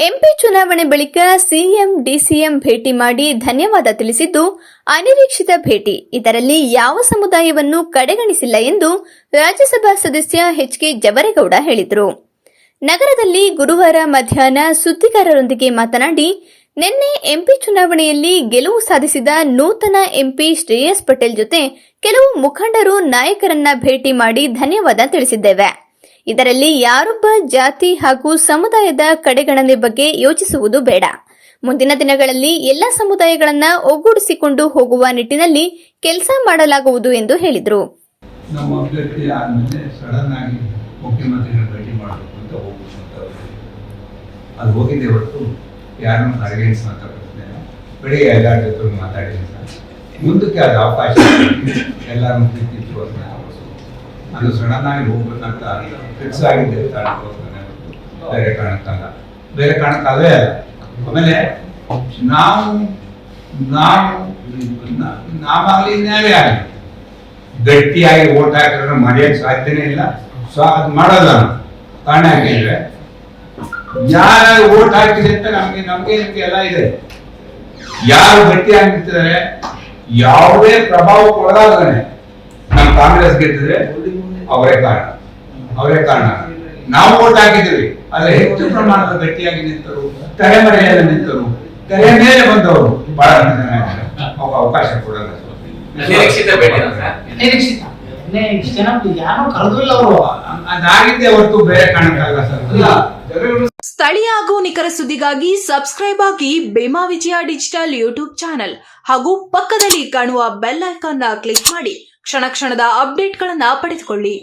MP ಚುನಾವಣೆ ಬಳಿಕ CM DCM ಭೇಟಿ ಮಾಡಿ ಧನ್ಯವಾದ ತಿಳಿಸಿದ್ದು ಅನಿರೀಕ್ಷಿತ ಭೇಟಿ. ಇದರಲ್ಲಿ ಯಾವ ಸಮುದಾಯವನ್ನು ಕಡೆಗಣಿಸಿಲ್ಲ ಎಂದು ರಾಜ್ಯಸಭಾ ಸದಸ್ಯ ಎಚ್.ಕೆ. ಜವರೇಗೌಡ ಹೇಳಿದರು. ನಗರದಲ್ಲಿ ಗುರುವಾರ ಮಧ್ಯಾಹ್ನ ಸುದ್ದಿಗಾರರೊಂದಿಗೆ ಮಾತನಾಡಿ, ನಿನ್ನೆ ಎಂಪಿ ಚುನಾವಣೆಯಲ್ಲಿ ಗೆಲುವು ಸಾಧಿಸಿದ ನೂತನ ಎಂಪಿ ಶ್ರೇಯಸ್ ಪಟೇಲ್ ಜೊತೆ ಕೆಲವು ಮುಖಂಡರು ನಾಯಕರನ್ನ ಭೇಟಿ ಮಾಡಿ ಧನ್ಯವಾದ ತಿಳಿಸಿದ್ದೇವೆ. ಇದರಲ್ಲಿ ಯಾರೊಬ್ಬ ಜಾತಿ ಹಾಗೂ ಸಮುದಾಯದ ಕಡೆಗಣನೆ ಬಗ್ಗೆ ಯೋಚಿಸುವುದು ಬೇಡ. ಮುಂದಿನ ದಿನಗಳಲ್ಲಿ ಎಲ್ಲ ಸಮುದಾಯಗಳನ್ನ ಒಗ್ಗೂಡಿಸಿಕೊಂಡು ಹೋಗುವ ನಿಟ್ಟಿನಲ್ಲಿ ಕೆಲಸ ಮಾಡಲಾಗುವುದು ಎಂದು ಹೇಳಿದರು. ನಮ್ಮ ಅಭ್ಯರ್ಥಿ ಆದ್ಮೇಲೆ ಸಡನ್ ಆಗಿ ಮುಖ್ಯಮಂತ್ರಿಗಳ ಭೇಟಿ ಮಾಡಬೇಕು ಅಂತ ಹೋಗುವಂಥದ್ದು ಅದು ಹೋಗಿದ್ದೆ ಹೊರತು ಯಾರನ್ನು ಅರಗೇನ್ಸ್ ಮಾತಾಡ್ತಿಲ್ಲ. ಬೆಳಿಗ್ಗೆ ಎಲ್ಲರ ಜೊತೆ ಮಾತಾಡಿದ್ದೀನಿ ಸರ್. ಮುಂದಕ್ಕೆ ಅದು ಅವಕಾಶ ಎಲ್ಲರೂ ಪ್ರೀತಿತ್ತು ಅಂತ ಅದು ಸಡನ್ ಆಗಿ ಹೋಗ್ಬೇಕಂತ ಫಿಕ್ಸ್ ಆಗಿದ್ದೆ. ಬೇರೆ ಕಾರಣಕ್ಕಲ್ಲ, ಬೇರೆ ಕಾರಣಕ್ಕಲ್ಲೇ ಅಲ್ಲ. ಆಮೇಲೆ ನಾವಾಗಲಿ ಇನ್ಯಾರೇ ಆಗಲಿ ಗಟ್ಟಿಯಾಗಿ ಓಟ್ ಹಾಕಿದ್ರೆ ಮರೆಯಕ್ಕೆ ಸಾಧ್ಯನೇ ಇಲ್ಲ. ಸೊ ಅದು ಮಾಡೋಲ್ಲ. ಕಾರಣ ಯಾಕೆಂದ್ರೆ ಯಾರು ಓಟ್ ಹಾಕಿದೆ ಅಂತ ನಮ್ಗೆ ಎಲ್ಲ ಇದೆ. ಯಾರು ಗಟ್ಟಿಯಾಗಿ ನಿಂತಿದ್ದಾರೆ, ಯಾವುದೇ ಪ್ರಭಾವಕ್ಕೆ ಒಳಗಾಗನೆ ನಮ್ಮ ಕಾಂಗ್ರೆಸ್ ಗೆದ್ದಿದ್ರೆ ಅವರೇ ಕಾರಣ. ನಾವು ಓಟ್ ಹಾಕಿದ್ದೀವಿ, ಆದ್ರೆ ಹೆಚ್ಚು ಪ್ರಮಾಣದ ಗಟ್ಟಿಯಾಗಿ ನಿಂತರು, ತಲೆಮರೆಯಲ್ಲಿ ನಿಂತರು, ತೆರೆ ಮೇಲೆ ಬಂದವರು ಬಹಳ ಜನ ಅವಕಾಶ ಕೊಡಲ್ಲ. ಅದಾಗಿದ್ದೇ ಹೊರತು ಬೇರೆ ಕಾರಣಕ್ಕಲ್ಲ ಸರ್. ಸ್ಥಳೀಯ ಹಾಗೂ ನಿಖರ ಸುದ್ದಿಗಾಗಿ ಸಬ್ಸ್ಕ್ರೈಬ್ ಆಗಿ ಬೇಮಾ ವಿಜಯ ಡಿಜಿಟಲ್ ಯೂಟ್ಯೂಬ್ ಚಾನೆಲ್ ಹಾಗೂ ಪಕ್ಕದಲ್ಲಿ ಕಾಣುವ ಬೆಲ್ ಐಕಾನ್ ಕ್ಲಿಕ್ ಮಾಡಿ ಕ್ಷಣ ಕ್ಷಣದ ಅಪ್ಡೇಟ್ಗಳನ್ನು ಪಡೆದುಕೊಳ್ಳಿ.